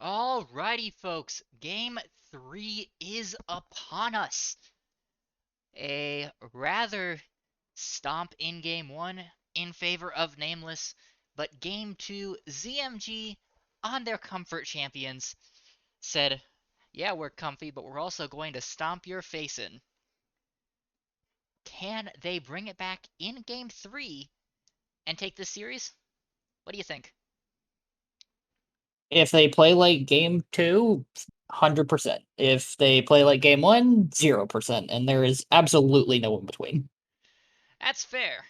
Alrighty, folks, Game 3 is upon us. A rather stomp in Game 1 in favor of Nameless, but Game 2, ZMG, on their comfort champions, said, yeah, we're comfy, but we're also going to stomp your face in. Can they bring it back in Game 3 and take this series? What do you think? If they play like game 2, 100%. If they play like game 1, 0%. And there is absolutely no in between. That's fair.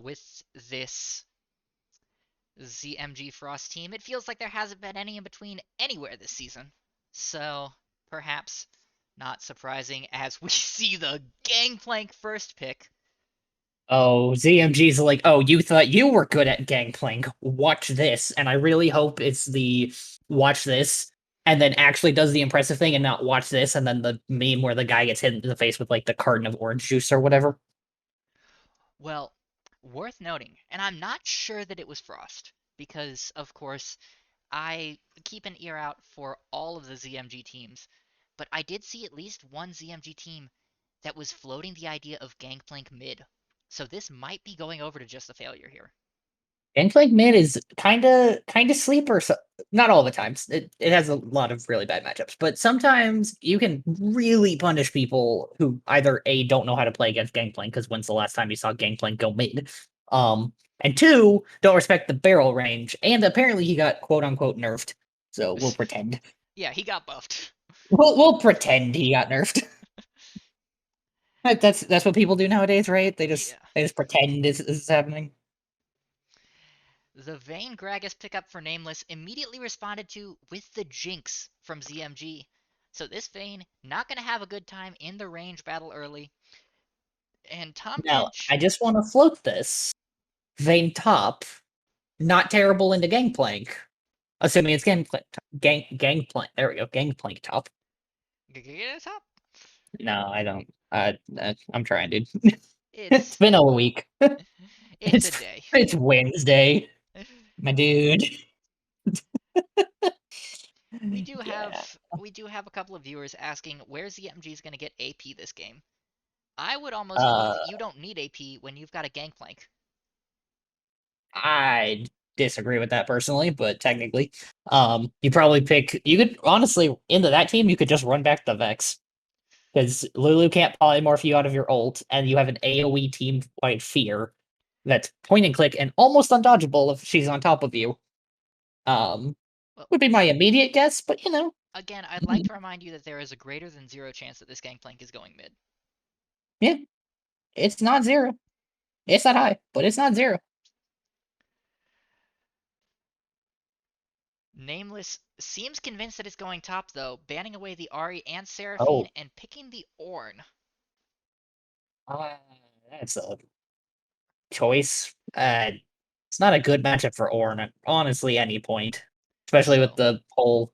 With this ZMG Frost team, it feels like there hasn't been any in between anywhere this season. So, perhaps not surprising as we see the Gangplank first pick. Oh, ZMG's like, oh, you thought you were good at Gangplank. Watch this. And I really hope it's the watch this and then actually does the impressive thing and not watch this and then the meme where the guy gets hit in the face with like the carton of orange juice or whatever. Well, worth noting, and I'm not sure that it was Frost, because, of course, I keep an ear out for all of the ZMG teams, but I did see at least one ZMG team that was floating the idea of Gangplank mid. So this might be going over to just a failure here. Gangplank mid is kind of sleeper. So, not all the times. It has a lot of really bad matchups, but sometimes you can really punish people who either A, don't know how to play against Gangplank, because when's the last time you saw Gangplank go mid? And two, don't respect the barrel range. And apparently he got quote unquote nerfed. So we'll pretend. Yeah, he got buffed. We'll pretend he got nerfed. That's what people do nowadays, right? They just pretend this is happening. The Vayne Gragas pickup for Nameless immediately responded to with the Jinx from ZMG. So this Vayne not going to have a good time in the range battle early. And Tom Now, Kench... I just want to float this. Vayne top, not terrible into Gangplank. Assuming it's Gangplank. Gangplank. There we go. Gangplank top. Top? No, I don't. I'm trying, dude. It's It's been a week. it's a day. It's Wednesday, my dude. We do Yeah. have a couple of viewers asking where ZMG is going to get AP this game. I would almost put that you don't need AP when you've got a Gangplank. I disagree with that personally, but technically, you probably pick. You could honestly into that team. You could just run back the Vex because Lulu can't polymorph you out of your ult, and you have an AOE team like Fear that's point and click and almost undodgeable if she's on top of you. Well, Would be my immediate guess, but you know. Again, I'd like to remind you that there is a greater than 0 chance that this Gangplank is going mid. Yeah, it's not 0. It's not high, but it's not 0. Nameless seems convinced that it's going top, though, banning away the Ahri and Seraphine Oh, and picking the Ornn. that's a choice. It's not a good matchup for Ornn at honestly any point, especially with So, the whole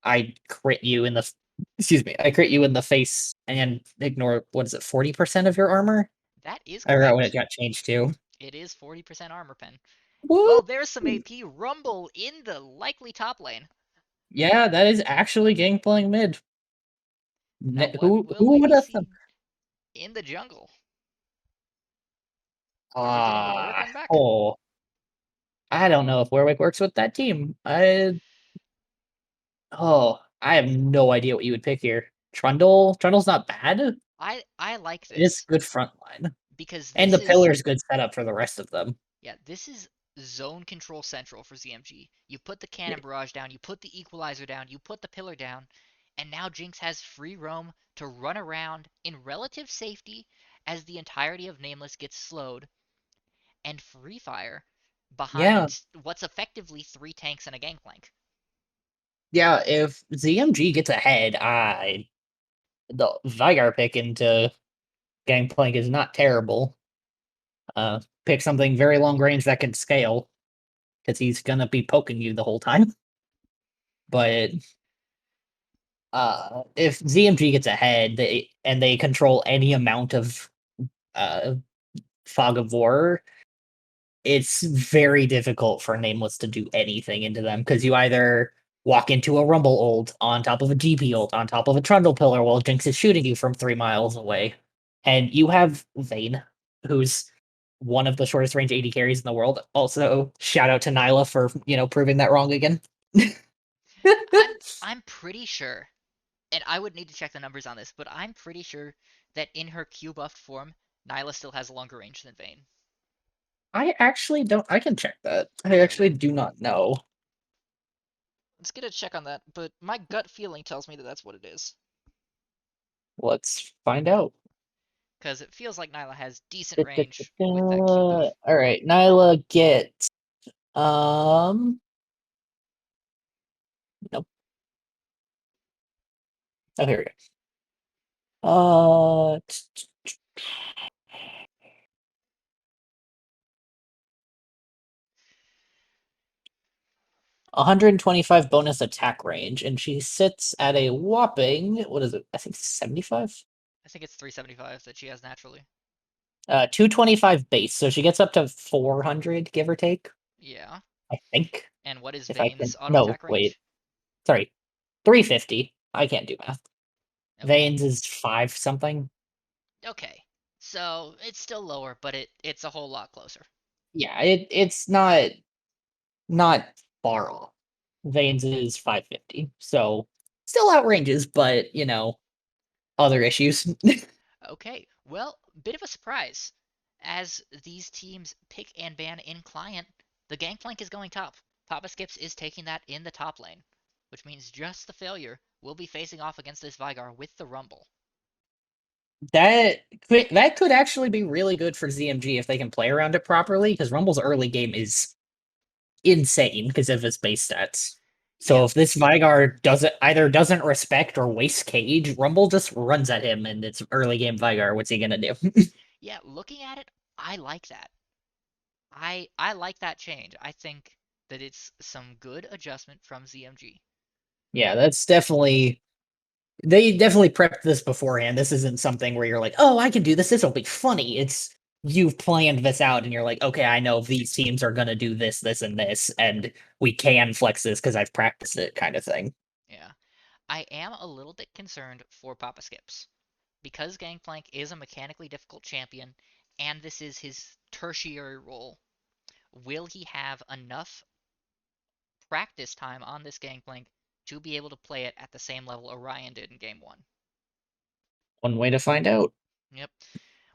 I crit you in the excuse me, I crit you in the face and ignore what is it, 40% of your armor? that is I forgot when it correct. got changed to. It is 40% armor pen. Woo! Well, there's some AP Rumble in the likely top lane. Yeah, that is actually Gangplank mid. Now, what will Who we would be have thought? seeing in the jungle? Original Warwick on back? Oh, I don't know if Warwick works with that team. I have no idea what you would pick here. Trundle? Trundle's not bad. It I like is this good front line. because And this the is pillar's good setup for the rest of them. this is zone control central for ZMG. You put the Yeah. cannon barrage down, you put the equalizer down, you put the pillar down, and now Jinx has free roam to run around in relative safety as the entirety of Nameless gets slowed, and free fire Yeah, behind what's effectively 3 tanks and a Gangplank. Yeah, if ZMG gets ahead, the Vigar pick into Gangplank is not terrible. Pick something very long range that can scale, because he's gonna be poking you the whole time. But if ZMG gets ahead, they control any amount of uh fog of war, it's very difficult for Nameless to do anything into them because you either walk into a Rumble ult on top of a GP ult on top of a Trundle pillar while Jinx is shooting you from 3 miles away, and you have Vayne, who's one of the shortest range AD carries in the world. Also, shout out to Nyla for proving that wrong again. I'm pretty sure, and I would need to check the numbers on this, but I'm pretty sure that in her Q buffed form, Nyla still has a longer range than Vayne. I actually don't. I can check that. I Okay, actually do not know. let's get a check on that, but my gut feeling tells me that that's what it is. Let's find out. Because it feels like Nyla has decent range with that Q All buff. right, Nyla get um. Nope. Oh, here we go. 125 bonus attack range, and she sits at a whopping, what is it? I think 75? I think it's 375 that she has naturally. 225 base, so she gets up to 400, give or take, Yeah. I think. And what is If I can. Vayne's auto No, attack wait. range? Sorry. 350. I can't do math. Okay. Vayne's is 5 something. Okay. So it's still lower, but it's a whole lot closer. Yeah, it's not far off. Vayne's is 550. So still outranges, but other issues. Okay. Well, bit of a surprise. As these teams pick and ban in client, the Gangplank is going top. Papa Skips is taking that in the top lane, which means just the failure will be facing off against this Vigar with the Rumble. That could actually be really good for ZMG if they can play around it properly, because Rumble's early game is insane because of his base stats. So Yeah, if this Vigar doesn't respect or waste cage, Rumble just runs at him and it's early game Vigar. What's he gonna do? yeah, looking at it, I like that. I like that change. I think that it's some good adjustment from ZMG. Yeah, that's definitely they definitely prepped this beforehand. This isn't something where you're like, oh, I can do this. This will be funny. It's you've planned this out and you're like, okay, I know these teams are gonna do this, this, and this, and we can flex this because I've practiced it, kind of thing. Yeah. I am a little bit concerned for Papa Skips. Because Gangplank is a mechanically difficult champion, and this is his tertiary role, will he have enough practice time on this Gangplank to be able to play it at the same level Orion did in Game 1? One way to find out. Yep.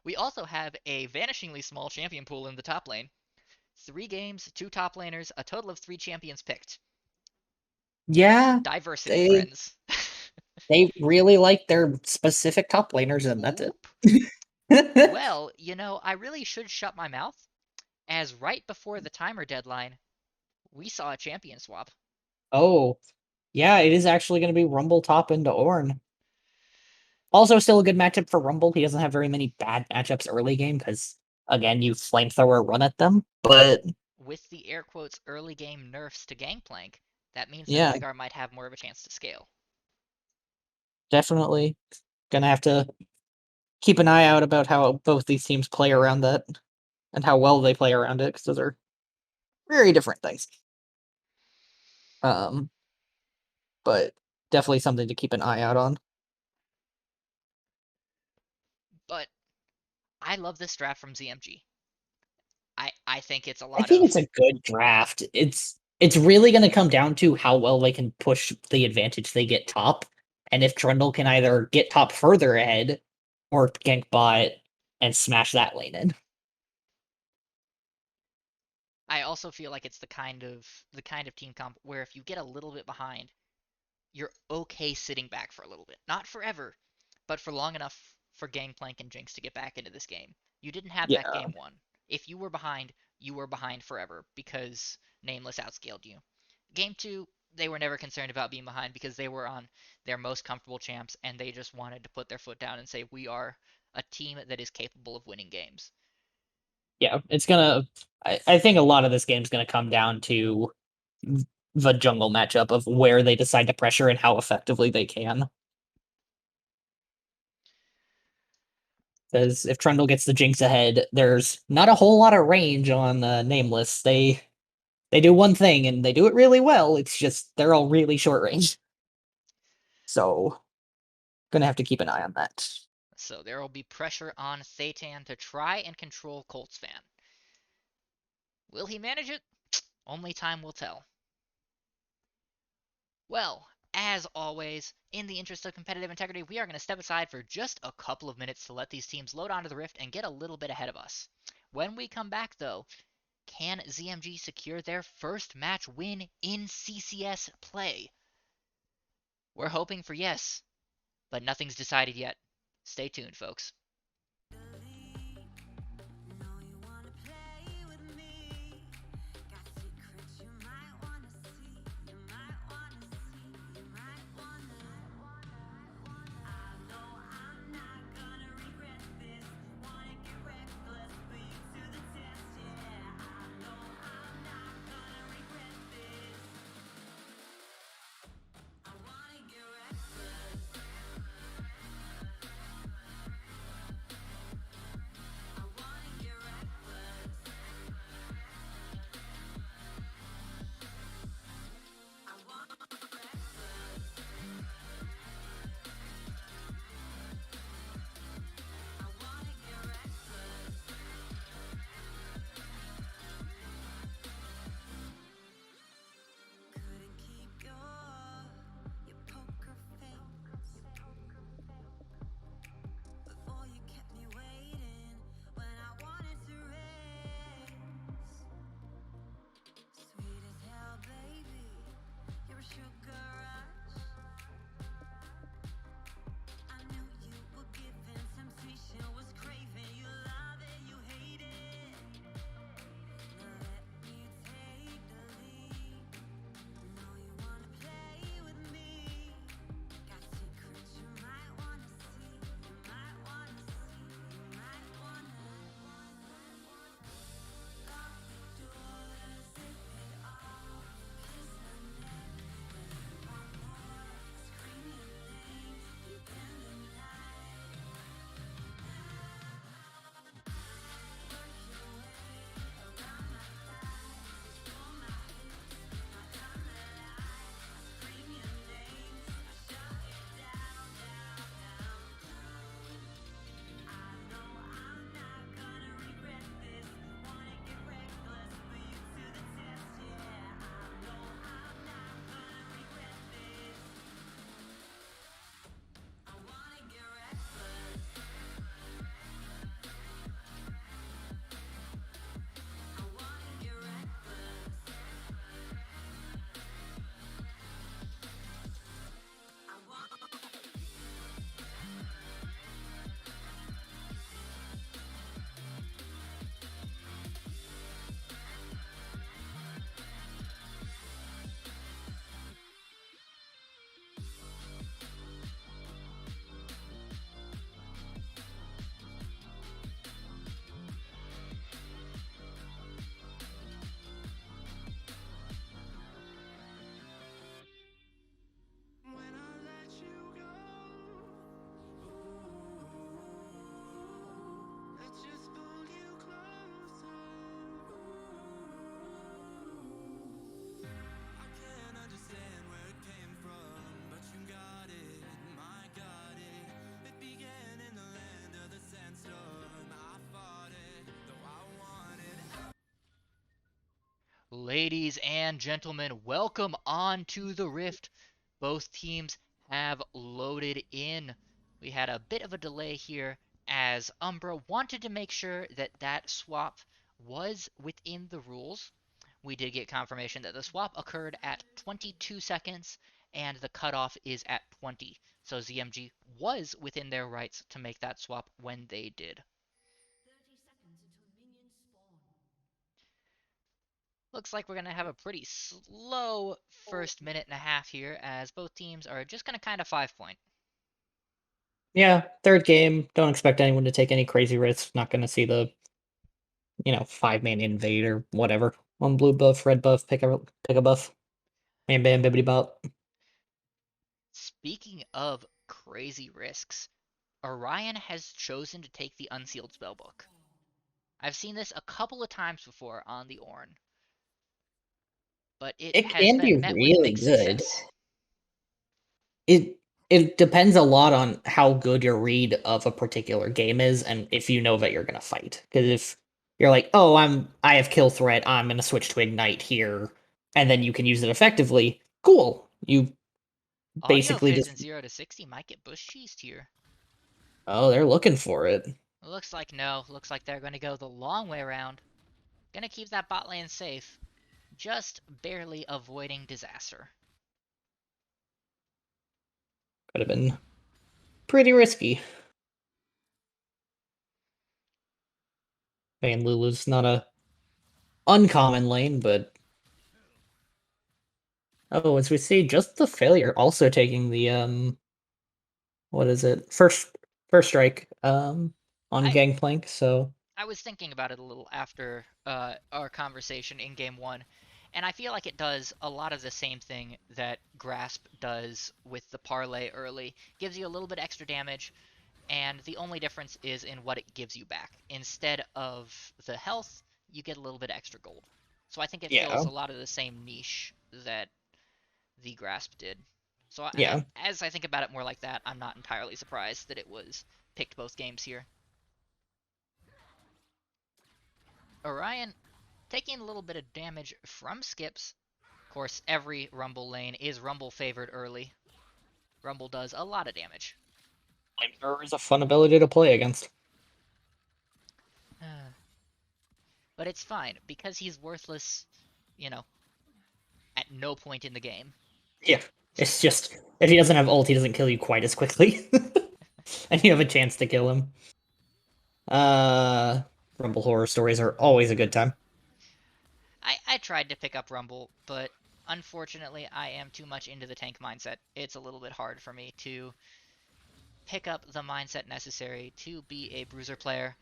We also have a vanishingly small champion pool in the top lane. 3 games, 2 top laners, a total of 3 champions picked. Yeah, Diversity, they friends. they really like their specific top laners, and that's Oop. it. Well, I really should shut my mouth, as right before the timer deadline, we saw a champion swap. Oh, yeah, it is actually going to be Rumble top into Ornn. Also, still a good matchup for Rumble. He doesn't have very many bad matchups early game because, again, you flamethrower run at them. But With the air quotes early game nerfs to Gangplank, that means that yeah, Vigar might have more of a chance to scale. definitely gonna have to keep an eye out about how both these teams play around that and how well they play around it because those are very different things. Um, but definitely something to keep an eye out on. But I love this draft from ZMG. I think it's a I lot think of it's a good draft. It's really going to come down to how well they can push the advantage they get top, and if Trundle can either get top further ahead or gank bot and smash that lane in. I also feel like it's the kind of team comp where if you get a little bit behind, you're okay sitting back for a little bit. Not forever, but for long enough for Gangplank and Jinx to get back into this game. You didn't have that Yeah, game 1. If you were behind forever because Nameless outscaled you. Game 2, they were never concerned about being behind because they were on their most comfortable champs and they just wanted to put their foot down and say we are a team that is capable of winning games. Yeah, it's gonna. I think a lot of this game's gonna come down to the jungle matchup of where they decide to pressure and how effectively they can. Because if Trundle gets the Jinx ahead, there's not a whole lot of range on Nameless. They do one thing and they do it really well. It's just they're all really short range. So gonna have to keep an eye on that. So there will be pressure on Satan to try and control Colts fan. Will he manage it? Only time will tell. Well, as always, in the interest of competitive integrity, we are going to step aside for just a couple of minutes to let these teams load onto the Rift and get a little bit ahead of us. When we come back, though, can ZMG secure their first match win in CCS play? We're hoping for yes, but nothing's decided yet. Stay tuned, folks. Ladies and gentlemen, welcome on to the Rift. Both teams have loaded in. We had a bit of a delay here as Umbra wanted to make sure that that swap was within the rules. We did get confirmation that the swap occurred at 22 seconds and the cutoff is at 20. So ZMG was within their rights to make that swap when they did. Looks like we're going to have a pretty slow first minute and a half here as both teams are just going to kind of 5 point. Yeah, third game. Don't expect anyone to take any crazy risks. Not going to see the 5-man invade or whatever. One blue buff, red buff, pick a buff. Bam bam bibbity bop. Speaking of crazy risks, Orion has chosen to take the unsealed spellbook. I've seen this a couple of times before on the Ornn, but it It has can be been met with really mixed good. success. It it depends a lot on how good your read of a particular game is and if you know that you're gonna fight. Because if you're like, oh, I have kill threat, I'm gonna switch to ignite here, and then you can use it effectively, cool. You Audio basically Fizz just in 0 to 60 might get bush cheesed here. oh, they're looking for it. Looks like no. Looks like they're going to go the long way around. Gonna keep that bot lane safe. Just barely avoiding disaster. Could have been pretty risky. And Lulu's not a uncommon lane, but oh, as we see, just the failure also taking the what is it? First strike on I Gangplank, so I was thinking about it a little after our conversation in game one, and I feel like it does a lot of the same thing that Grasp does with the parlay early. Gives you a little bit extra damage, and the only difference is in what it gives you back. Instead of the health, you get a little bit extra gold. So I think it fills yeah. a lot of the same niche that the Grasp did. So Yeah. as I think about it more like that, I'm not entirely surprised that it was picked both games here. Orion taking a little bit of damage from skips. Of course, every Rumble lane is Rumble favored early. Rumble does a lot of damage. Flamethrower is a fun ability to play against. But it's fine, because he's worthless, you know, at no point in the game. Yeah. It's just if he doesn't have ult, he doesn't kill you quite as quickly. And you have a chance to kill him. Uh Rumble horror stories are always a good time. I tried to pick up Rumble, but unfortunately I am too much into the tank mindset. It's a little bit hard for me to pick up the mindset necessary to be a bruiser player.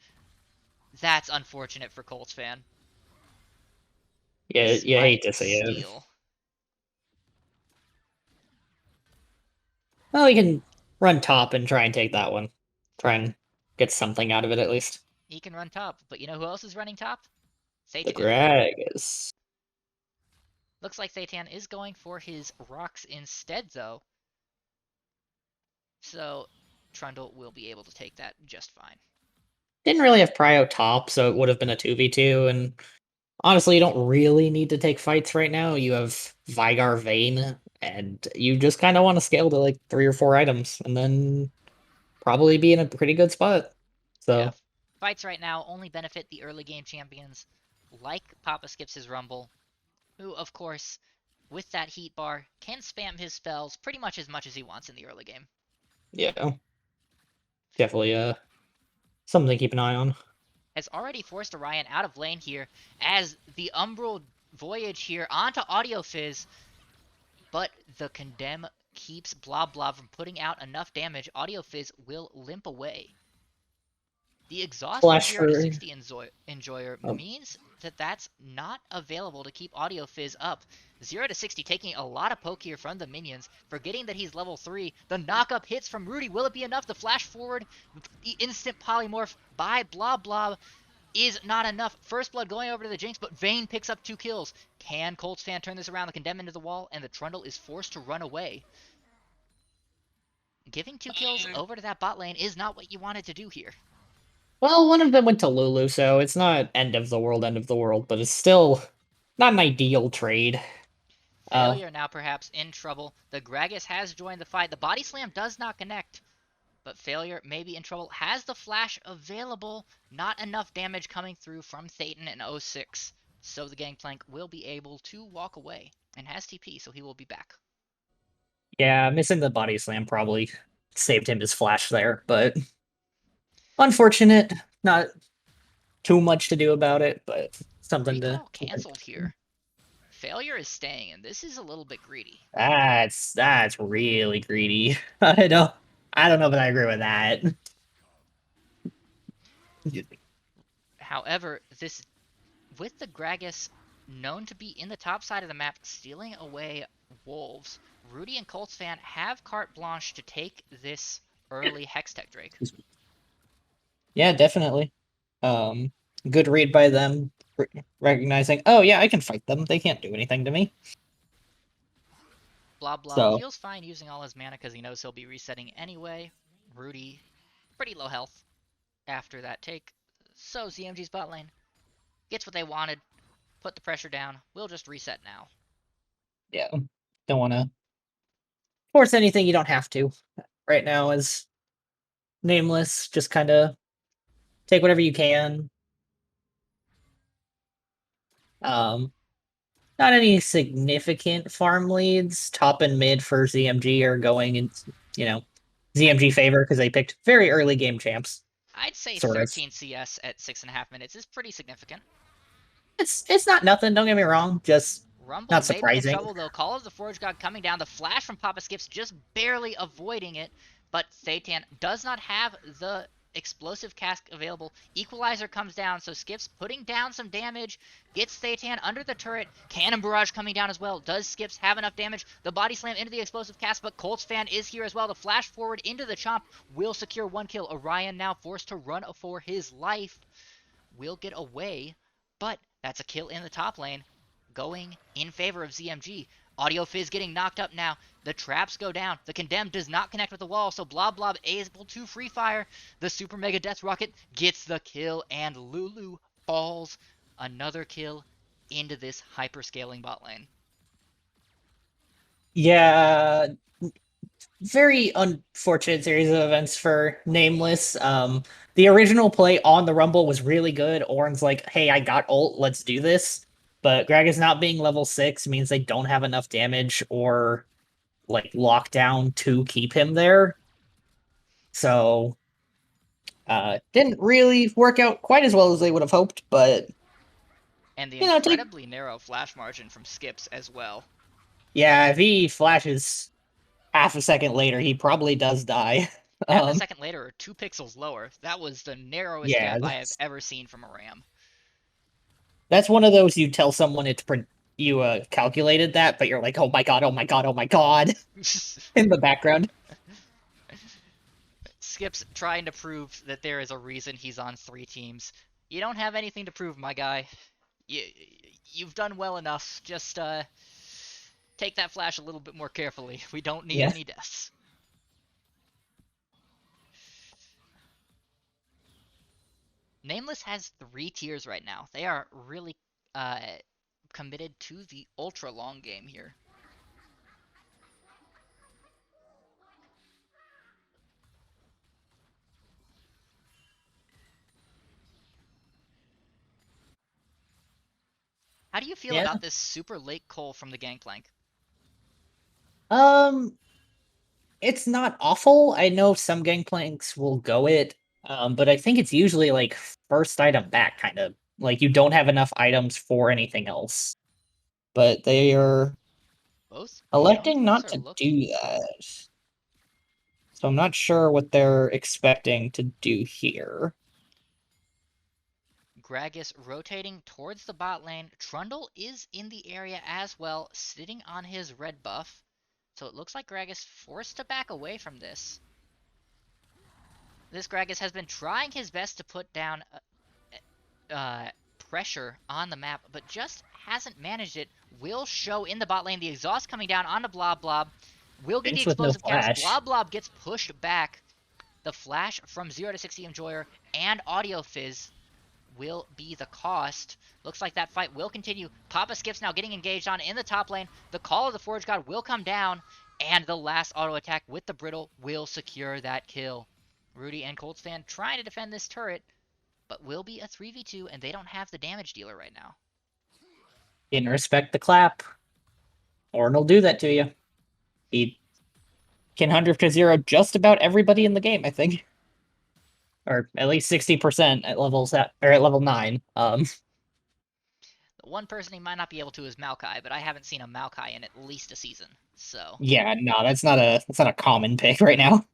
That's unfortunate for Colts fan. Yeah, This you hate might to see it. steal. Well, you can run top and try and take that one. Try and get something out of it at least. He can run top, but you know who else is running top? The Satan. Gragas. Looks like Satan is going for his rocks instead, though. So Trundle will be able to take that just fine. Didn't really have prio top, so it would have been a 2v2, and honestly, you don't really need to take fights right now. You have Vigar Vayne, and you just kind of want to scale to like 3 or 4 items, and then probably be in a pretty good spot. Yeah, So, fights right now only benefit the early game champions, like Papa Skips his Rumble, who, of course, with that heat bar, can spam his spells pretty much as he wants in the early game. yeah, definitely something to keep an eye on. Has already forced Orion out of lane here as the Umbral Voyage here onto Audio Fizz, but the Condemn keeps Blah Blah from putting out enough damage. Audio Fizz will limp away. The exhaust from Flash 0 to for 60 Enjoyer um, means that that's not available to keep Audio Fizz up. 0 to 60 taking a lot of poke here from the minions, forgetting that he's level 3. The knock-up hits from Rudy. Will it be enough? The flash forward, the instant polymorph by Blah Blah is not enough. First blood going over to the Jinx, but Vayne picks up 2 kills. Can Colts fan turn this around? The Condemn into the wall, and the Trundle is forced to run away. Giving 2 kills over to that bot lane is not what you wanted to do here. well, one of them went to Lulu, so it's not end of the world, but it's still not an ideal trade. Uh, Failure now perhaps in trouble. The Gragas has joined the fight. The body slam does not connect, but Failure may be in trouble. Has the flash available. Not enough damage coming through from Thetan and 06. So the Gangplank will be able to walk away and has TP, so he will be back. yeah, missing the body slam probably saved him his flash there, but unfortunate. Not too much to do about it, but something to Recall canceled here. Failure is staying, and this is a little bit greedy. That's really greedy. I don't know if I agree with that. However, this with the Gragas known to be in the top side of the map stealing away wolves, Rudy and Colts fan have carte blanche to take this early Hextech Drake. Yeah, definitely. Um, Good read by them, recognizing, oh yeah, I can fight them. They can't do anything to me. Blob Blob So feels fine using all his mana because he knows he'll be resetting anyway. Rudy, pretty low health after that take. So ZMG's bot lane gets what they wanted, put the pressure down. We'll just reset now. yeah, don't want to force anything you don't have to. Right now is Nameless. Just kind of take whatever you can. Um, Not any significant farm leads. Top and mid for ZMG are going in, you know, ZMG favor because they picked very early game champs. I'd say Sort of. 13 CS at 6.5 minutes is pretty significant. It's not nothing. Don't get me wrong. Just Rumble not may be in surprising. trouble though. Call of the Forge God coming down. The flash from Papa Skips just barely avoiding it. But Thaytan does not have the explosive cask available. Equalizer comes down, so Skips putting down some damage. Gets Thaytan under the turret. Cannon Barrage coming down as well. Does Skips have enough damage? The body slam into the explosive cask, but Colts fan is here as well. The flash forward into the chomp will secure one kill. Orion now forced to run for his life. Will get away, but that's a kill in the top lane going in favor of ZMG. Audio Fizz getting knocked up now. The traps go down. The Condemned does not connect with the wall, so Blob Blob is able to free fire. The Super Mega Death Rocket gets the kill, and Lulu falls another kill into this hyper-scaling bot lane. Yeah, very unfortunate series of events for Nameless. The original play on the Rumble was really good. Orin's like, hey, I got ult, let's do this. But Gragas not being level 6 means they don't have enough damage or like lockdown to keep him there. So didn't really work out quite as well as they would have hoped, but And the take incredibly narrow flash margin from Skips as well. yeah, if he flashes half a second later, he probably does die. Half a second later, or 2 pixels lower, that was the narrowest Yeah, gap I have ever seen from a ram. that's one of those you tell someone you calculated that, but you're like, oh my god, oh my god, oh my god, in the background. Skip's trying to prove that there is a reason he's on 3 teams. You don't have anything to prove, my guy. You've done well enough. Just take that flash a little bit more carefully. We don't need Yeah. any deaths. Nameless has 3 tiers right now. They are really committed to the ultra long game here. How do you feel Yeah. about this super late Cole from the Gangplank? Um, it's not awful. I know some gangplanks will go it, but I think it's usually like first item back, kind of like you don't have enough items for anything else. But they are Both electing jungles not are to looking do low. that. So I'm not sure what they're expecting to do here. Gragas rotating towards the bot lane. Trundle is in the area as well, sitting on his red buff. So it looks like Gragas forced to back away from this. This Gragas has been trying his best to put down pressure on the map, but just hasn't managed it. Will show in the bot lane. The exhaust coming down onto Blob Blob. Will get the Jinx with no explosive cast. flash. Blob Blob gets pushed back. The flash from 0 to 60 Enjoyer and Audio Fizz will be the cost. Looks like that fight will continue. Papa Skips now getting engaged on in the top lane. The Call of the Forge God will come down, and the last auto attack with the Brittle will secure that kill. Rudy and Colts fan trying to defend this turret, but will be a 3v2, and they don't have the damage dealer right now. Didn't respect the clap. Orn will do that to you. He can 100 to 0 just about everybody in the game, I think. Or at least 60% at levels or at level 9. One person he might not be able to is Maokai, but I haven't seen a Maokai in at least a season. So, Yeah, no, that's not a common pick right now.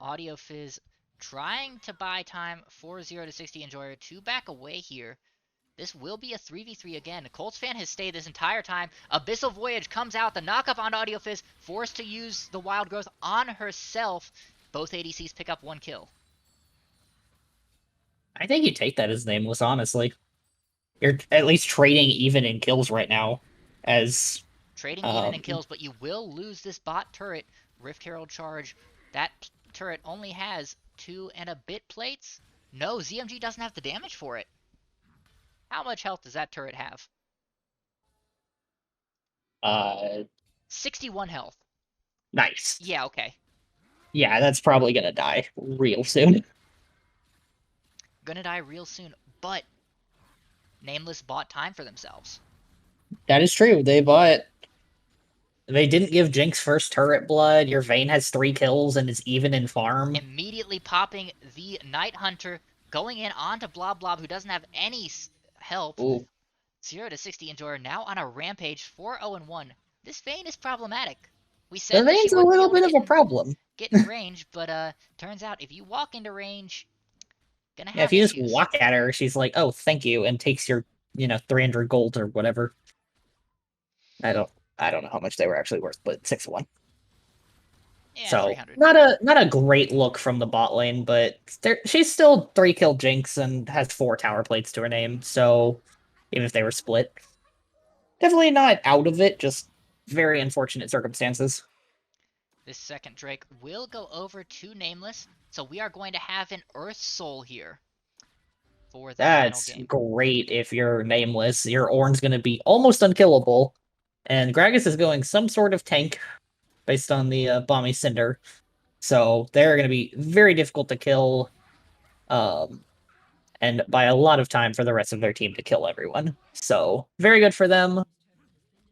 Audio Fizz trying to buy time for 0 to 60 Enjoyer to back away here. This will be a 3v3 again. Colts fan has stayed this entire time. Abyssal Voyage comes out. The knockup on Audio Fizz, forced to use the Wild Growth on herself. Both ADCs pick up 1 kill. I think you take that as Nameless, honestly. You're at least trading even in kills right now, as Trading even in um kills, but you will lose this bot turret. Rift Herald charge. That turret only has 2 and a bit plates. No, ZMG doesn't have the damage for it. How much health does that turret have? uh 61 health. nice. Yeah, okay. Yeah, that's probably gonna die real soon. Gonna die real soon, but Nameless bought time for themselves. That is true. They didn't give Jinx first turret blood. Your Vayne has 3 kills and is even in farm. Immediately popping the Night Hunter, going in onto Blob Blob, who doesn't have any help. Ooh. 0 to 60 Enjoyer now on a rampage, 4-0-1. This Vayne is problematic. We The said that she Vayne's a wouldn't be little able to bit of a problem. get in range, but turns out if you walk into range, gonna Yeah, if have you just issues. walk at her, she's like, "Oh, thank you," and takes your, 300 gold or whatever. I don't, I don't know how much they were actually worth, but 6-1. Yeah, So 300. not a great look from the bot lane, but she's still 3-kill Jinx and has 4 tower plates to her name. So even if they were split, definitely not out of it. Just very unfortunate circumstances. This second Drake will go over to Nameless, so we are going to have an Earth Soul here for the final That's game. great if you're Nameless. Your Ornn's going to be almost unkillable, and Gragas is going some sort of tank based on the Bomby Cinder. So they're going to be very difficult to kill, um, and by a lot of time for the rest of their team to kill everyone. So very good for them.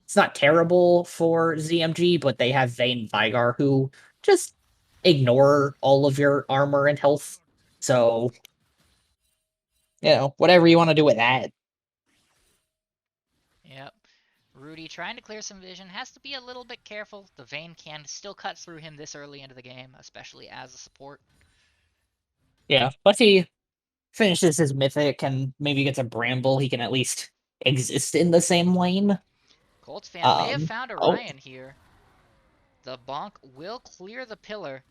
It's not terrible for ZMG, but they have Vayne Vigar who just ignore all of your armor and health. So, whatever you want to do with that. Yep. Rudy trying to clear some vision, has to be a little bit careful. The Vayne can still cut through him this early into the game, especially as a support. Yeah, but he finishes his mythic and maybe gets a bramble, he can at least exist in the same lane. Colts fan may have found Oh, Orion here. The bonk will clear the pillar,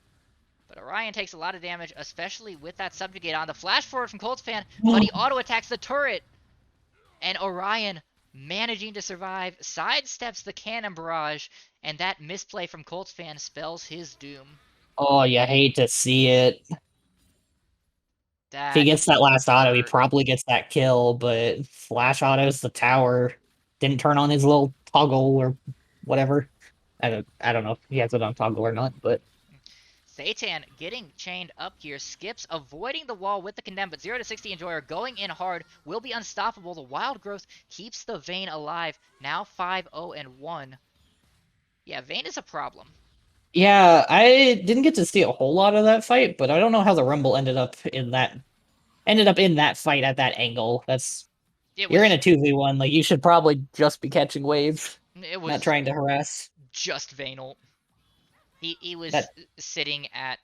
but Orion takes a lot of damage, especially with that subjugate on. The flash forward from Colts fan, but he auto attacks the turret, and Orion managing to survive, sidesteps the cannon barrage, and that misplay from Colts fan spells his doom. oh, you hate to see it. If he That gets that last auto, he hurt. probably gets that kill, but flash autos the tower. Didn't turn on his little toggle or whatever. I don't know if he has it on toggle or not, but Satan getting chained up here, skips, avoiding the wall with the condemn, but 0 to 60 Enjoyer going in hard, will be unstoppable. The Wild Growth keeps the Vayne alive, now 5-0-1. Yeah, Vayne is a problem. yeah, I didn't get to see a whole lot of that fight, but I don't know how the Rumble ended up in that fight at that angle. It You're in was a 2v1, like you should probably just be catching waves, it not was trying to harass. just Vayne ult. He was That sitting at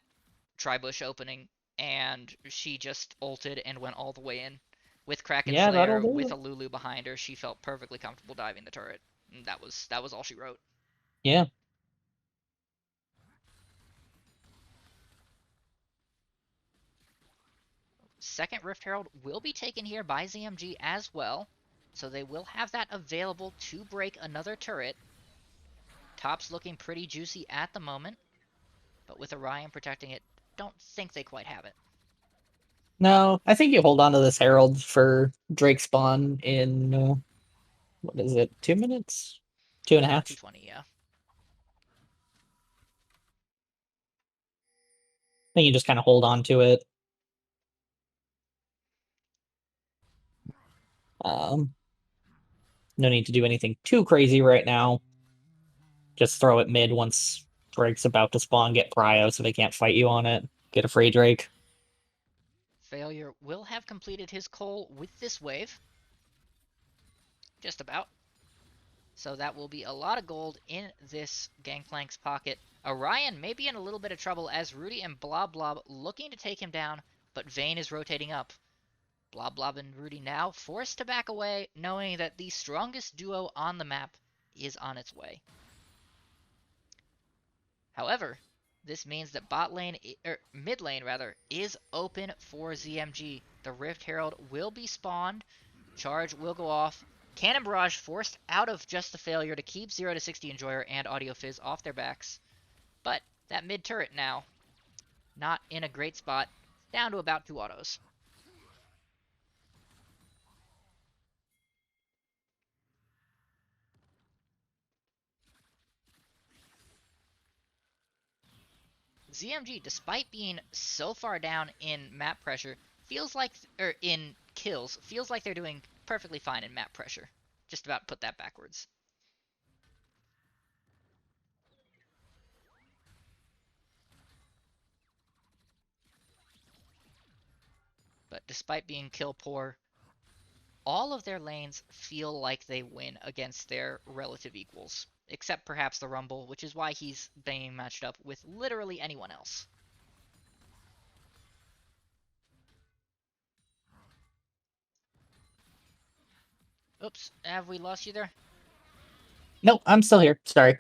Tribush opening, and she just ulted and went all the way in. With Kraken Yeah, that'll Slayer, do with it. a Lulu behind her, she felt perfectly comfortable diving the turret. And that was all she wrote. Yeah. Second Rift Herald will be taken here by ZMG as well, so they will have that available to break another turret. Top's looking pretty juicy at the moment, but with Orion protecting it, don't think they quite have it. No, I think you hold on to this Herald for Drake spawn in what is it, 2 minutes? Two and a half. 220, yeah. I think you just kind of hold on to it. Um, no need to do anything too crazy right now. Just throw it mid once Drake's about to spawn, get Prio so they can't fight you on it. Get a free Drake. Failure will have completed his coal with this wave. Just about. So that will be a lot of gold in this Gangplank's pocket. Orion may be in a little bit of trouble as Rudy and Blob Blob looking to take him down, but Vayne is rotating up. Blob Blob and Rudy now forced to back away, knowing that the strongest duo on the map is on its way. However, this means that mid lane rather, is open for ZMG. The Rift Herald will be spawned, charge will go off, Cannon Barrage forced out of just the failure to keep 0 to 60 Enjoyer and Audio Fizz off their backs. But that mid turret now, not in a great spot, down to about 2 autos. ZMG, despite being so far down in map pressure, feels like, or in kills, feels like they're doing perfectly fine in map pressure. Just about put that backwards. But despite being kill poor, all of their lanes feel like they win against their relative equals. Except perhaps the Rumble, which is why he's being matched up with literally anyone else. Oops, have we lost you there? Nope, I'm still here. Sorry.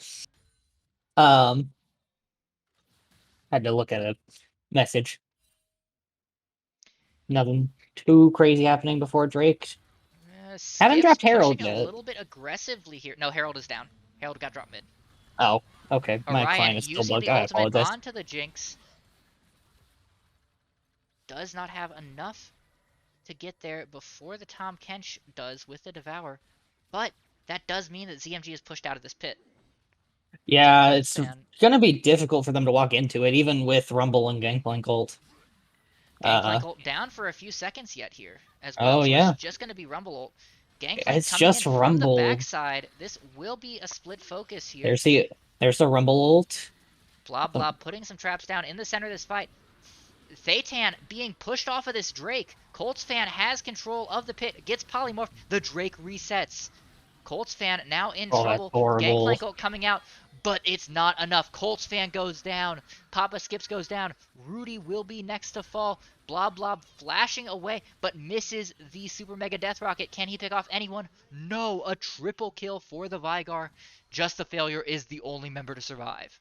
Had to look at a message. Nothing too crazy happening before Drake. Haven't Skips dropped Herald pushing a yet. little bit aggressively here. No, Herald is down. Herald got dropped mid. Oh, okay. My Orion client is still using bugged. the I ultimate apologize. onto the Jinx. Does not have enough to get there before the Tahm Kench does with the Devour. But that does mean that ZMG is pushed out of this pit. Yeah, it's Fan. gonna be difficult for them to walk into it, even with Rumble and Gangplank ult. Gangplank ult down for a few seconds yet here as well. Oh So it's yeah, just going to be Rumble ult. Gangplank it's coming in just from the Rumble. backside. This will be a split focus here. There's the Rumble ult. Blob Blob putting some traps down in the center of this fight. Thaytan being pushed off of this Drake. Colts fan has control of the pit. Gets polymorphed. The Drake resets. Colts fan now in Oh, that's trouble. horrible. Gangplank ult coming out, but it's not enough. Colts fan goes down. Papa Skips goes down. Rudy will be next to fall. Blob Blob flashing away, but misses the Super Mega Death Rocket. Can he pick off anyone? No, a triple kill for the Vigar. Just the failure is the only member to survive.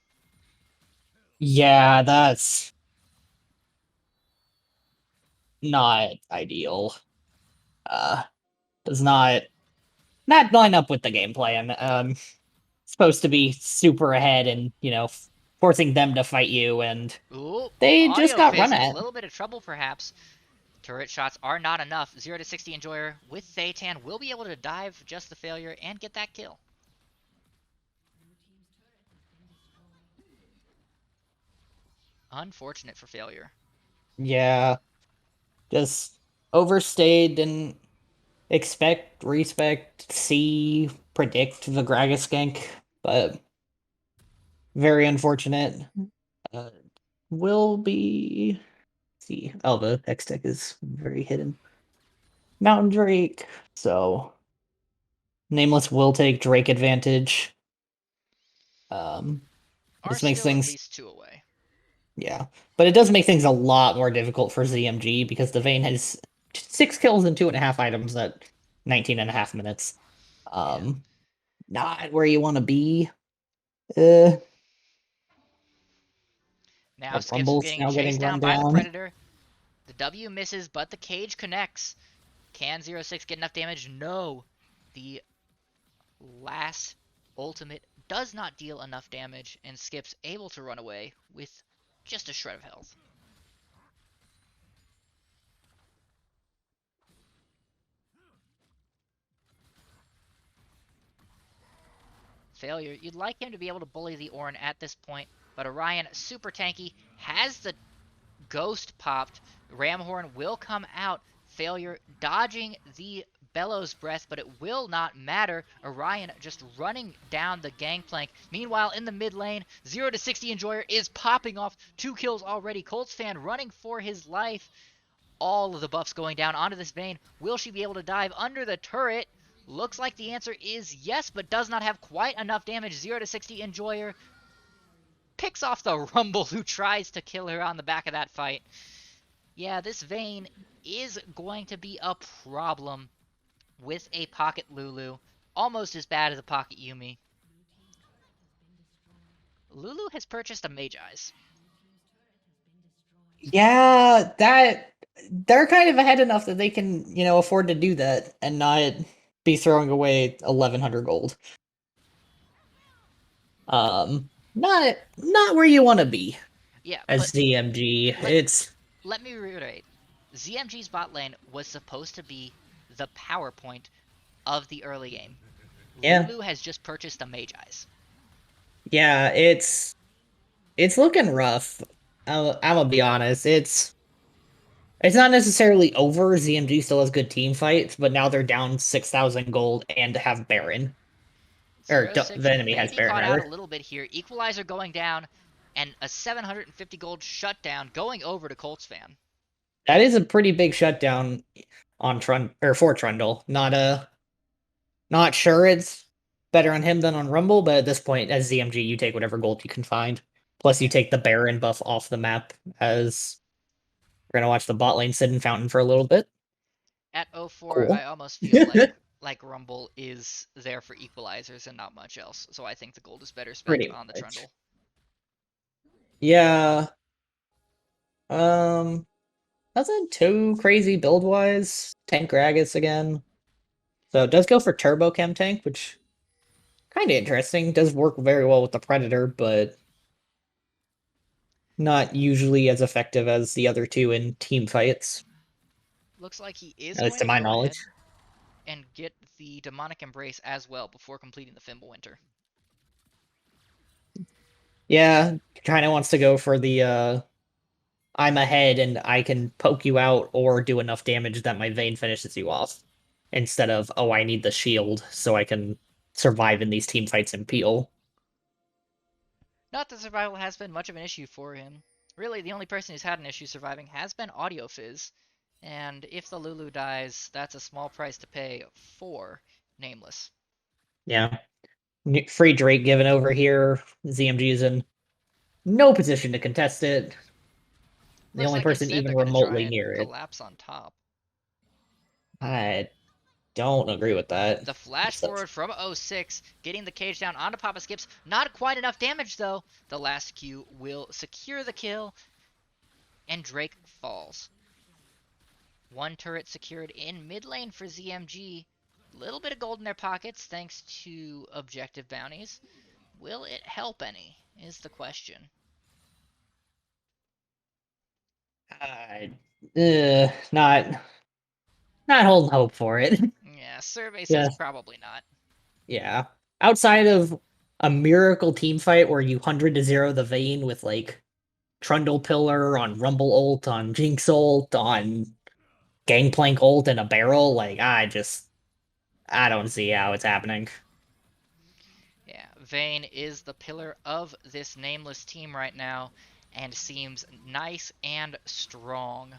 Yeah, that's not ideal. Does not line up with the game plan. Supposed to be super ahead and forcing them to fight you, and Ooh, they just Audio got Fizz run in a at. little bit of trouble perhaps. Turret shots are not enough. 0 to 60 Enjoyer with Thaytan will be able to dive just the failure and get that kill. Unfortunate for failure. Yeah, just overstayed, didn't expect, respect, see, predict the Gragas gank, but very unfortunate. Uh, will be see. Oh, the X tech is very hidden. Mountain Drake, so Nameless will take Drake advantage. Are This makes still at things least 2 away. yeah, but it does make things a lot more difficult for ZMG because the Vayne has 6 kills and 2.5 items at 19.5 minutes. Yeah. Not where you want to be. Uh, Now the Skips Rumble's getting now getting chased run down by the down. Predator. The W misses, but the cage connects. Can 06 get enough damage? No. The last ultimate does not deal enough damage, and Skip's able to run away with just a shred of health. Failure. You'd like him to be able to bully the Orin at this point, but Orion, super tanky, has the Ghost popped. Ramhorn will come out. Failure dodging the Bellows Breath, but it will not matter. Orion just running down the gangplank. Meanwhile, in the mid lane, 0 to 60 Enjoyer is popping off. 2 kills already. Colts fan running for his life. all of the buffs going down onto this Vayne. Will she be able to dive under the turret? Looks like the answer is yes, but does not have quite enough damage. 0 to 60 Enjoyer picks off the Rumble who tries to kill her on the back of that fight. Yeah, this Vayne is going to be a problem with a Pocket Lulu. Almost as bad as a Pocket Yumi. Lulu has purchased a Mage Eyes. Yeah, that they're kind of ahead enough that they can, afford to do that and not be throwing away 1,100 gold. Not where you want to be Yeah, but as ZMG. let It's let me reiterate. ZMG's bot lane was supposed to be the power point of the early game. yeah, Lulu has just purchased a Mage Eyes. yeah, it's looking rough. I'm gonna be honest. It's not necessarily over. ZMG still has good team fights, but now they're down 6,000 gold and have Baron. Or 0-6 the enemy may has be Baron, caught out a rather. little bit here. Equalizer going down, and a 750 gold shutdown going over to Colts fan. That is a pretty big shutdown on for Trundle. Not sure it's better on him than on Rumble, but at this point, as ZMG, you take whatever gold you can find. Plus, you Yeah. take the Baron buff off the map, as we're gonna watch the bot lane sit in Fountain for a little bit. At 0-4, I Cool. almost feel like Rumble is there for equalizers and not much else. So I think the gold is better spent Pretty on the much. Trundle. Yeah. Um, Nothing too crazy build wise. Tank Gragas again. So it does go for Turbo Chem Tank, which kind of interesting. Does work very well with the Predator, but not usually as effective as the other two in team fights, Looks like he is at least going to to my go knowledge. ahead and get the Demonic Embrace as well before completing the Fimbulwinter. Yeah, kind of wants to go for the I'm ahead and I can poke you out or do enough damage that my Vayne finishes you off. Instead of, oh, I need the shield so I can survive in these team fights and peel. Not that survival has been much of an issue for him. Really, the only person who's had an issue surviving has been Audio Fizz. And if the Lulu dies, that's a small price to pay for Nameless. Yeah. Free Drake given over here. ZMG is in no position to contest it. The Looks only like person instead even they're going to try remotely and near it. collapse on top. I don't agree with that. The flash forward from 0-6, getting the cage down onto Papa Skips. Not quite enough damage, though. The last Q will secure the kill, and Drake falls. One turret secured in mid lane for ZMG. Little bit of gold in their pockets thanks to objective bounties. Will it help any, is the question. Uh, not holding hope for it. Yeah, survey says Yeah, probably not. yeah. Outside of a miracle team fight where you 100 to 0 the Vayne with like Trundle Pillar on Rumble ult, on Jinx ult, on Gangplank ult and a barrel, like I don't see how it's happening. Yeah, Vayne is the pillar of this nameless team right now and seems nice and strong.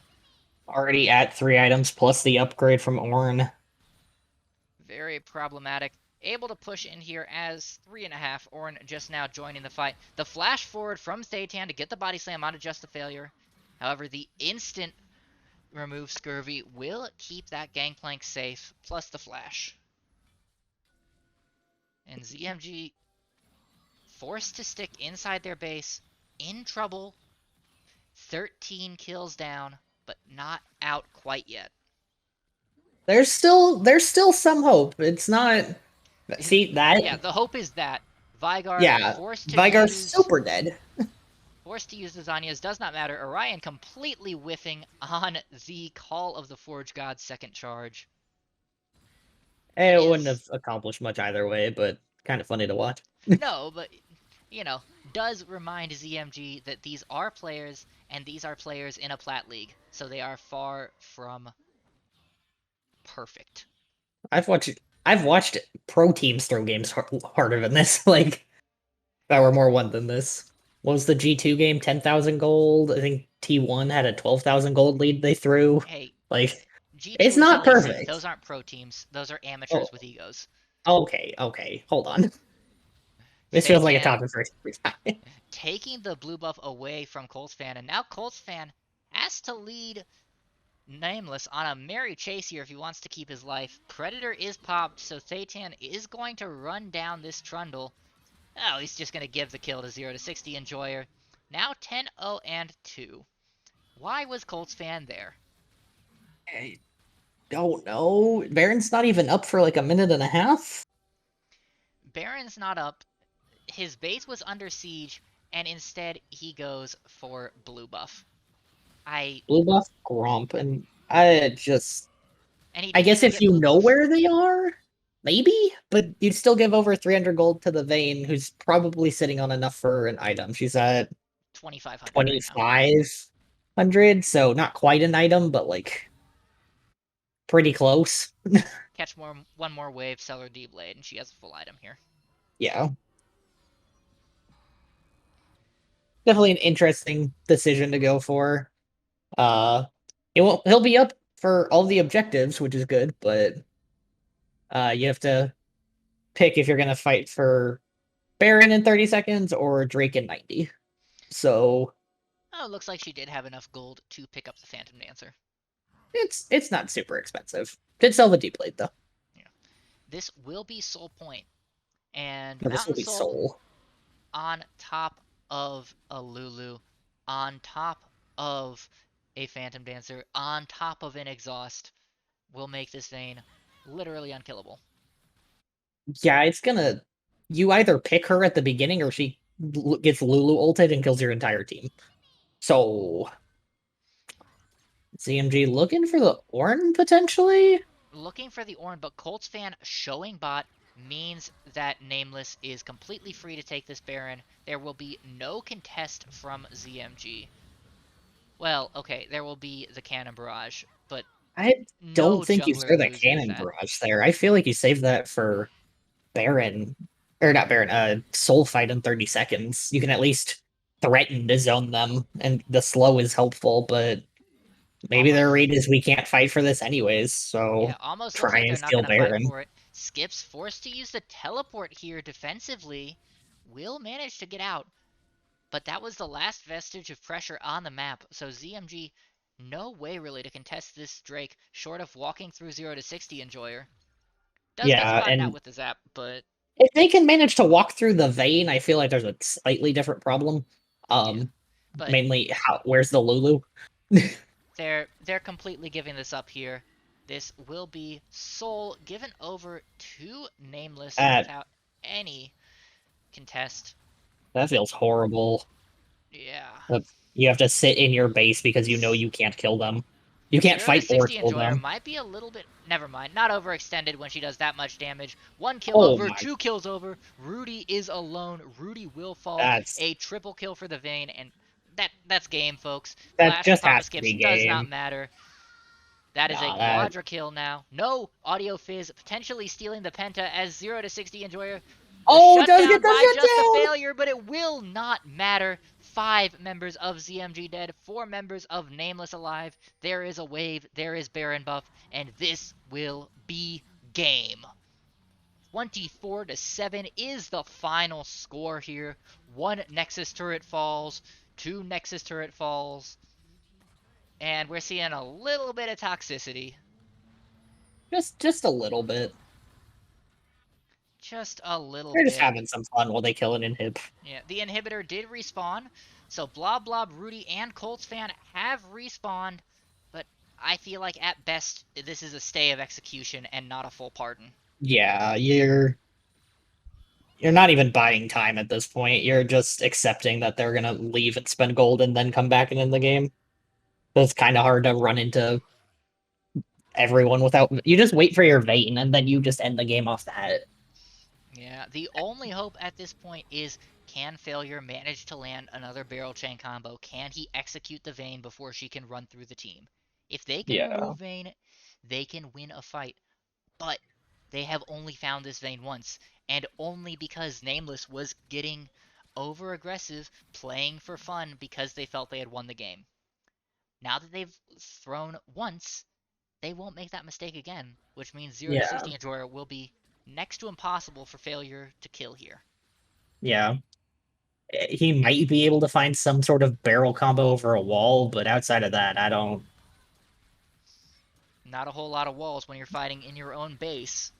Already at 3 items plus the upgrade from Ornn. Very problematic. Able to push in here as 3.5. Ornn just now joining the fight. The flash forward from Thaytan to get the body slam onto Just a Failure. However, the instant remove Scurvy will keep that Gangplank safe, plus the flash. And ZMG forced to stick inside their base, in trouble. 13 kills down, but not out quite yet. There's still some hope. It's not. See that? Yeah, the hope is that Vygar Yeah, Vigar's super dead. forced to use the Zanyas does not matter. Orion completely whiffing on the Call of the Forge God's second charge. It wouldn't Is have accomplished much either way, but kind of funny to watch. no, but you know, does remind ZMG that these are players, and these are players in a Plat League, so they are far from perfect. I've watched I've watched pro teams throw games harder than this, like that were more one than this. what was the G2 game? 10,000 gold. I think T1 had a 12,000 gold lead they threw. Hey, Like, G2 it's and not CEC, perfect. those aren't pro teams. Those are Oh, amateurs with egos. okay. Hold on. This feels like a Feitan topic for every time. taking the blue buff away from Colts fan, and now Colts fan has to lead Nameless on a merry chase here if he wants to keep his life. Predator is popped, so Thaytan is going to run down this Trundle. Oh, he's just going to give the kill to 0 to 60 Enjoyer. Now 10-0 and 2. Why was Colts fan there? I don't know. Baron's not even up for like a minute and a half. Baron's not up. His base was under siege, and instead he goes for blue buff. I Blue buff Grump, and I just and he I didn't guess even if get you blue know buff. where they are, maybe, but you'd still give over 300 gold to the Vayne, who's probably sitting on enough for an item. She's at 2,500 right now. 2,500, so not quite an item, but like pretty close. Catch one more wave, sell her D-Blade, and she has a full item here. Yeah, definitely an interesting decision to go for. Uh, he'll be up for all the objectives, which is good, but you have to pick if you're gonna fight for Baron in 30 seconds or Drake in 90. So Oh, it looks like she did have enough gold to pick up the Phantom Dancer. it's not super expensive. Did sell the deep blade though. Yeah. This will be Soul Point, and No, this will Mountain be Soul Soul. on top of a Lulu, on top of a Phantom Dancer, on top of an Exhaust, will make this Vayne literally unkillable. Yeah, it's gonna. You either pick her at the beginning or she gets Lulu ulted and kills your entire team. So ZMG looking for the Ornn potentially. Looking for the Ornn, but Colts fan showing bot means that Nameless is completely free to take this Baron. There will be no contest from ZMG. Well, okay, there will be the Cannon Barrage, but I don't no think you jungler throw the loses cannon that. barrage there. I feel like you save that for Baron, or not Baron, Soul fight in 30 seconds. You can at least threaten to zone them, and the slow is helpful, but maybe their Almost, rate is we can't fight for this anyways, yeah, so almost looks try like they're and not steal going to fight Baron. for it. Skip's forced to use the teleport here defensively. Will manage to get out, but that was the last vestige of pressure on the map, so ZMG no way really to contest this Drake, short of walking through 0 to 60 Enjoyer. Does get Yeah, spotted out and with the zap, but if they can manage to walk through the vein, I feel like there's a slightly different problem. yeah. Um, But Mainly how where's the Lulu? they're completely giving this up here. This will be Soul given over to Nameless That without any contest. that feels horrible. Yeah. That you have to sit in your base because you know you can't kill them. You can't 0 to fight or 60 kill Enjoyer them. might be a little bit. Never mind. Not overextended when she does that much damage. One kill Oh over, my, two kills over. Rudy is alone. Rudy will fall. that's A triple kill for the Vayne, and that's game, folks. that Flash and just Papa has to Skips be does not game. matter. That is a Nah, that quadra kill now. No Audio Fizz potentially stealing the Penta as 0 to 60 Enjoyer. The oh, it does get shutdown the by just a shutdown. failure, but it will not matter. 5 members of ZMG dead, 4 members of Nameless alive. There is a wave, there is Baron buff, and this will be game. 24 to 7 is the final score here. 1 Nexus turret falls, 2 Nexus turret falls, and we're seeing a little bit of toxicity. Just a little bit. Just a little They're just bit. having some fun while they kill an inhib. Yeah, the inhibitor did respawn, so Blob Blob, Rudy, and Colts fan have respawned, but I feel like at best this is a stay of execution and not a full pardon. Yeah, you're not even buying time at this point. You're just accepting that they're gonna leave and spend gold and then come back and end the game. So it's kind of hard to run into everyone without. You just wait for your Vayne and then you just end the game off that. Yeah, the only hope at this point is can Failure manage to land another barrel chain combo? Can he execute the Vayne before she can run through the team? If they can Yeah. remove Vayne, they can win a fight. But they have only found this Vayne once, and only because Nameless was getting over-aggressive, playing for fun because they felt they had won the game. Now that they've thrown once, they won't make that mistake again, which means 0 to Yeah. 60 Enjoyer will be next to impossible for failure to kill here. Yeah. He might be able to find some sort of barrel combo over a wall, but outside of that, I don't. Not a whole lot of walls when you're fighting in your own base.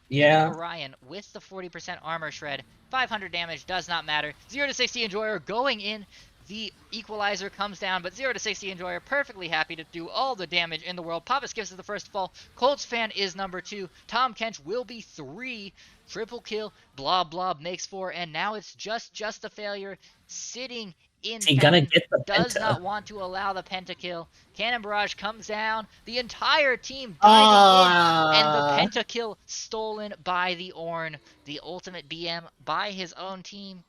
Even Yeah. Orion with the 40% armor shred, 500 damage does not matter. 0 to 60 Enjoyer going in. The equalizer comes down, but 0 to 60 Enjoyer perfectly happy to do all the damage in the world. Pappas gives it the first fall. Colts fan is number 2. Tom Kench will be 3. Triple kill. Blob Blob makes 4. And now it's just a failure. Sitting in Is he gonna Fountain. get the Does penta? not want to allow the pentakill. Cannon Barrage comes down. The entire team diving in. And the Ah, pentakill stolen by the Ornn. The ultimate BM by his own team.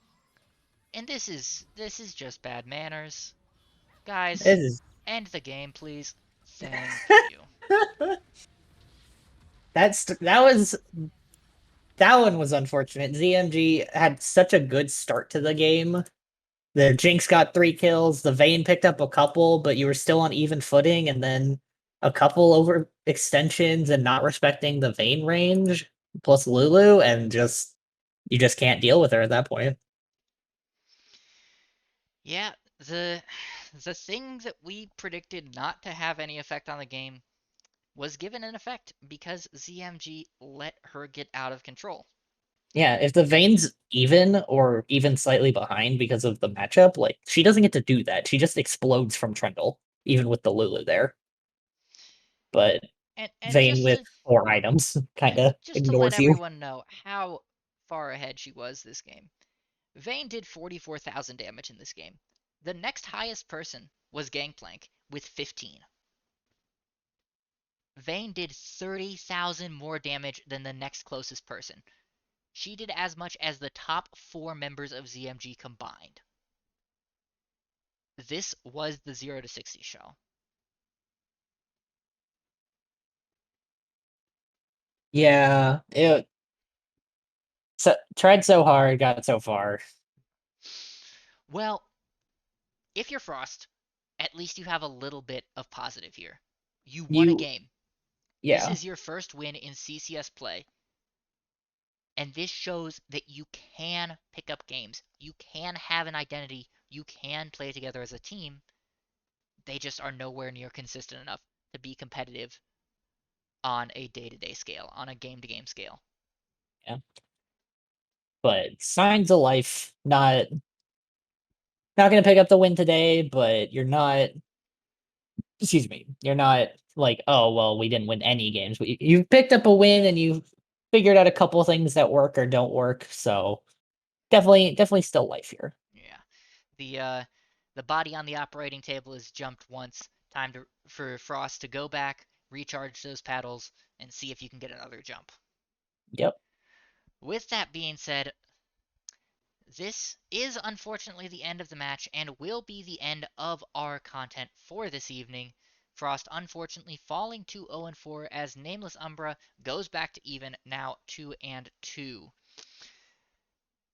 And this is just bad manners. Guys, this is end the game, please. Thank you. that one was unfortunate. ZMG had such a good start to the game. The Jinx got 3 kills, the Vayne picked up a couple, but you were still on even footing, and then a couple over extensions and not respecting the Vayne range, plus Lulu, and you just can't deal with her at that point. Yeah, the thing that we predicted not to have any effect on the game was given an effect because ZMG let her get out of control. Yeah, if the Vayne's even or even slightly behind because of the matchup, like she doesn't get to do that. She just explodes from Trundle, even with the Lulu there. But And Vayne with 4 items kind of just to let ignores you. everyone know how far ahead she was this game. Vayne did 44,000 damage in this game. The next highest person was Gangplank with 15. Vayne did 30,000 more damage than the next closest person. She did as much as the top 4 members of ZMG combined. This was the 0 to 60 show. Yeah, it tried so hard, got so far. Well, if you're Frost, at least you have a little bit of positive here. You won a You, game. This yeah, is your first win in CCS play, and this shows that you can pick up games. You can have an identity. You can play together as a team. They just are nowhere near consistent enough to be competitive on a day-to-day scale, on a game-to-game scale. yeah. But signs of life. Not gonna pick up the win today, but you're not. Excuse me. You're not like, oh well, we didn't win any games. You picked up a win and you figured out a couple things that work or don't work. So definitely still life here. Yeah. The body on the operating table is jumped once. Time for Frost to go back, recharge those paddles, and see if you can get another jump. Yep. With that being said, this is unfortunately the end of the match and will be the end of our content for this evening. Frost unfortunately falling to 0-4 as Nameless Umbra goes back to even, now 2-2.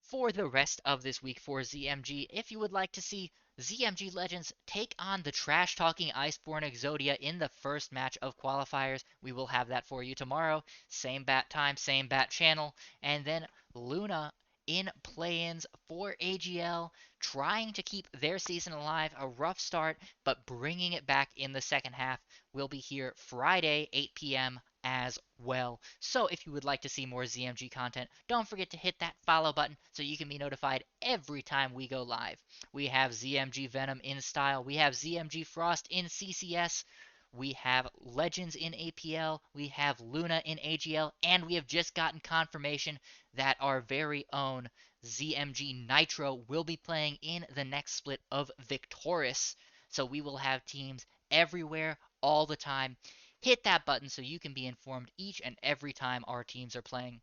For the rest of this week for ZMG, if you would like to see ZMG Legends take on the trash-talking Iceborne Exodia in the first match of qualifiers, we will have that for you tomorrow. Same bat time, same bat channel. And then Luna in play-ins for AGL, trying to keep their season alive. A rough start, but bringing it back in the second half. Will be here Friday, 8 p.m. as well. So if you would like to see more ZMG content, don't forget to hit that follow button so you can be notified every time we go live. We have ZMG Venom in style. We have ZMG Frost in CCS. We have Legends in APL. We have Luna in AGL. And we have just gotten confirmation that our very own ZMG Nitro will be playing in the next split of Victoris. So we will have teams everywhere all the time. Hit that button so you can be informed each and every time our teams are playing.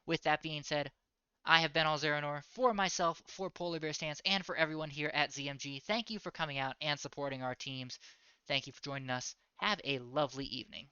With that being said, I have been Aulzeren0r for myself, for PolarBearStance, and for everyone here at ZMG. Thank you for coming out and supporting our teams. Thank you for joining us. Have a lovely evening.